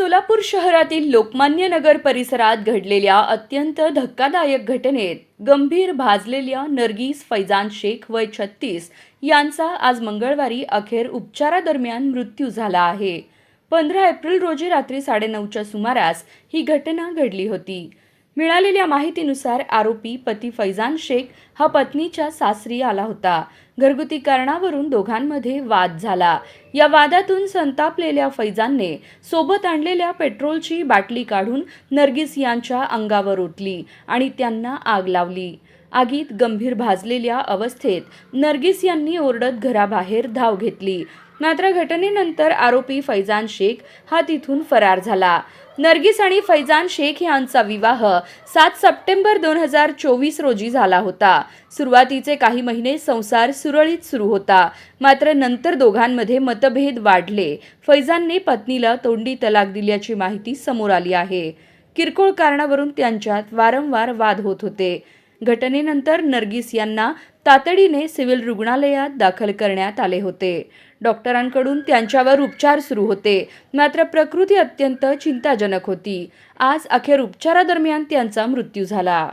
सोलापूर शहरातील लोकमान्य नगर परिसरात घडलेल्या अत्यंत धक्कादायक घटनेत गंभीर भाजलेल्या नर्गिस फैजान शेख वय 36 यांचा आज मंगळवारी अखेर उपचारादरम्यान मृत्यू झाला आहे। 15 एप्रिल रोजी रात्री 9:30च्या सुमारास ही घटना घडली होती। मिळालेल्या माहितीनुसार आरोपी पती फैजान शेख हा पत्नीच्या सासरी आला होता। घरगुती कारणावरून दोघांमध्ये वाद झाला। या वादातून संतापलेल्या फैजानने सोबत आणलेल्या पेट्रोलची बाटली काढून नर्गिस यांच्या अंगावर ओतली आणि त्यांना आग लावली। आगीत गंभीर भाजलेल्या अवस्थेत नर्गिस यांनी ओरडत घराबाहेर धाव घेतली। मात्र घटनेनंतर आरोपी फैजान शेख हा तिथून फरार झाला। नर्गिस आणि फैजान शेख यांचा विवाह 7 सप्टेंबर 2024 रोजी झाला होता। सुरुवातीचे काही महिने संसार सुरळीत सुरू होता, मात्र नंतर दोघांमध्ये मतभेद वाढले। फैजानने पत्नीला तोंडी तलाक दिल्याची माहिती समोर आली आहे। किरकोळ कारणावरून त्यांच्यात वारंवार वाद होत होते। घटनेनंतर नर्गिस यांना तातडीने सिव्हिल रुग्णालयात दाखल करण्यात आले होते। डॉक्टरांकडून त्यांच्यावर उपचार सुरू होते, मात्र प्रकृती अत्यंत चिंताजनक होती। आज अखेर उपचारादरम्यान त्यांचा मृत्यू झाला।